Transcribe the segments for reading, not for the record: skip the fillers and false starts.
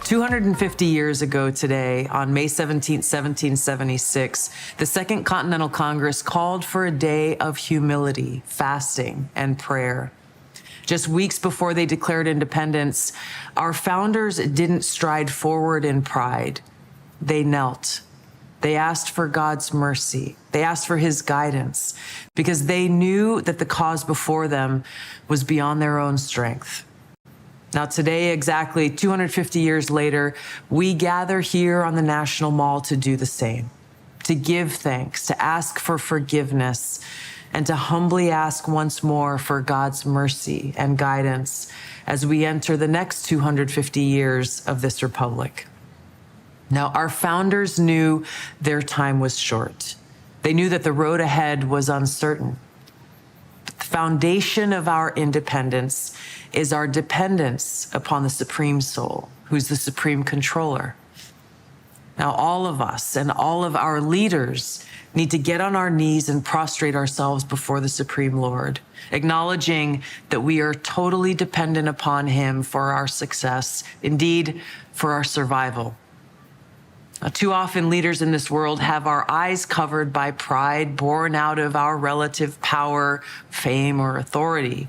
250 years ago today, on May 17, 1776, the Second Continental Congress called for a day of humility, fasting, and prayer. Just weeks before they declared independence, our founders didn't stride forward in pride. They knelt. They asked for God's mercy. They asked for his guidance because they knew that the cause before them was beyond their own strength. Now today, exactly 250 years later, we gather here on the National Mall to do the same, to give thanks, to ask for forgiveness, and to humbly ask once more for God's mercy and guidance as we enter the next 250 years of this republic. Now, our founders knew their time was short. They knew that the road ahead was uncertain. The foundation of our independence is our dependence upon the Supreme Soul, who's the supreme controller. Now, all of us and all of our leaders need to get on our knees and prostrate ourselves before the Supreme Lord, acknowledging that we are totally dependent upon him for our success, indeed, for our survival. Too often, leaders in this world have our eyes covered by pride born out of our relative power, fame, or authority.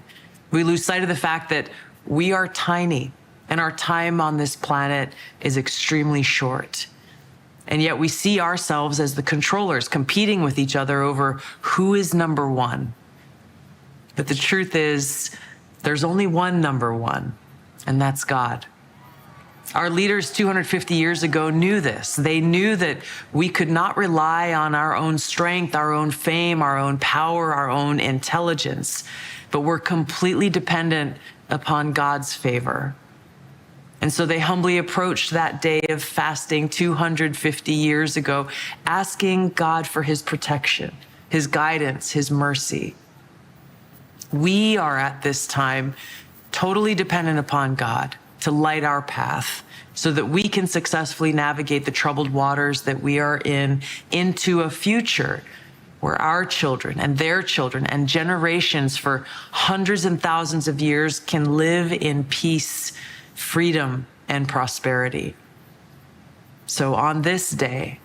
We lose sight of the fact that we are tiny and our time on this planet is extremely short. And yet we see ourselves as the controllers competing with each other over who is number one. But the truth is, there's only one number one, and that's God. Our leaders 250 years ago knew this. They knew that we could not rely on our own strength, our own fame, our own power, our own intelligence, but we're completely dependent upon God's favor. And so they humbly approached that day of fasting 250 years ago, asking God for his protection, his guidance, his mercy. We are at this time totally dependent upon God to light our path so that we can successfully navigate the troubled waters that we are in into a future where our children and their children and generations for hundreds and thousands of years can live in peace, freedom, and prosperity. So on this day,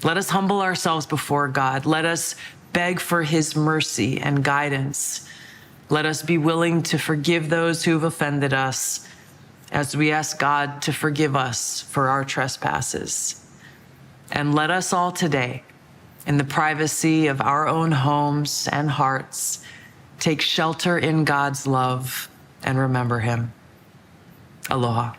let us humble ourselves before God. Let us beg for his mercy and guidance. Let us be willing to forgive those who have offended us as we ask God to forgive us for our trespasses. And let us all today, in the privacy of our own homes and hearts, take shelter in God's love and remember him. Aloha.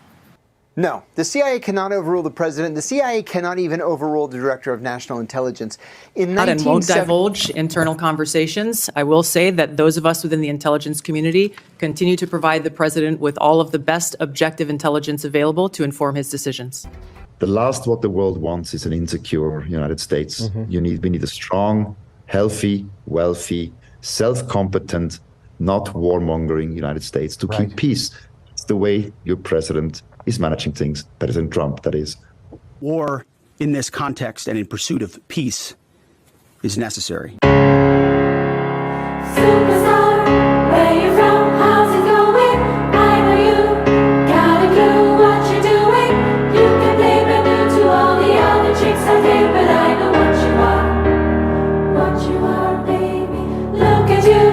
No, the CIA cannot overrule the president. The CIA cannot even overrule the director of national intelligence. And won't divulge internal conversations. I will say that those of us within the intelligence community continue to provide the president with all of the best objective intelligence available to inform his decisions. The last what the world wants is an insecure United States. We need a strong, healthy, wealthy, self-competent, not warmongering United States to keep peace. It's the way your president is managing things. President Trump, that is. War in this context and in pursuit of peace is necessary. Superstar, where you from? How's it going? I know you got a clue what you're doing. You can play brand new to all the other chicks out there, but I know what you are, baby. Look at you,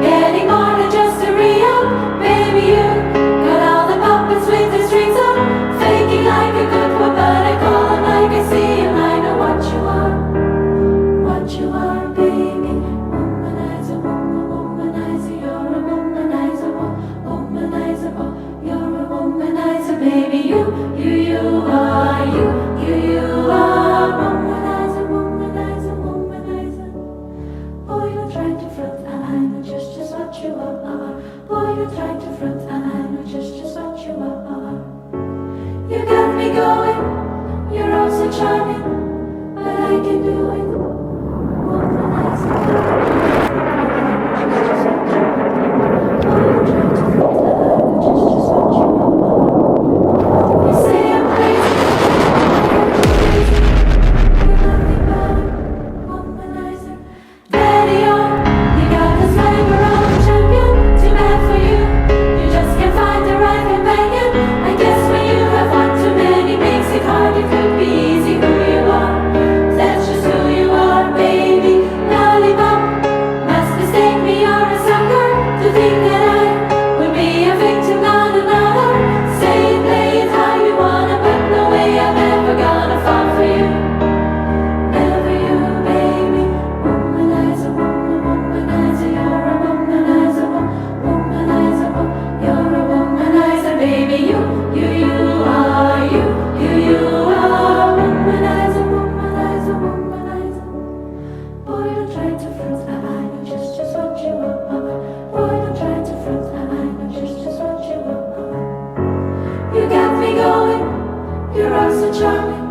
getting more than just a re-up, baby. You got all the puppets with the strings up, faking like a good one, but I call him like I see him. I know what you are, baby. Womanizer, womanizer, you're a womanizer, womanizer, you're a womanizer, baby. You are, womanizer, womanizer, womanizer. Boy, you're trying to front, and I know just what you are. Boy, you're trying to front, and I know just what you are. You got me going, you're all so charming, but I can do it. You say I'm crazy, you're nothing but a womanizer. Daddy-o, you got the swagger of a champion. Too bad for you, you just can't find the right companion. I guess when you have one too many. You're all so charming.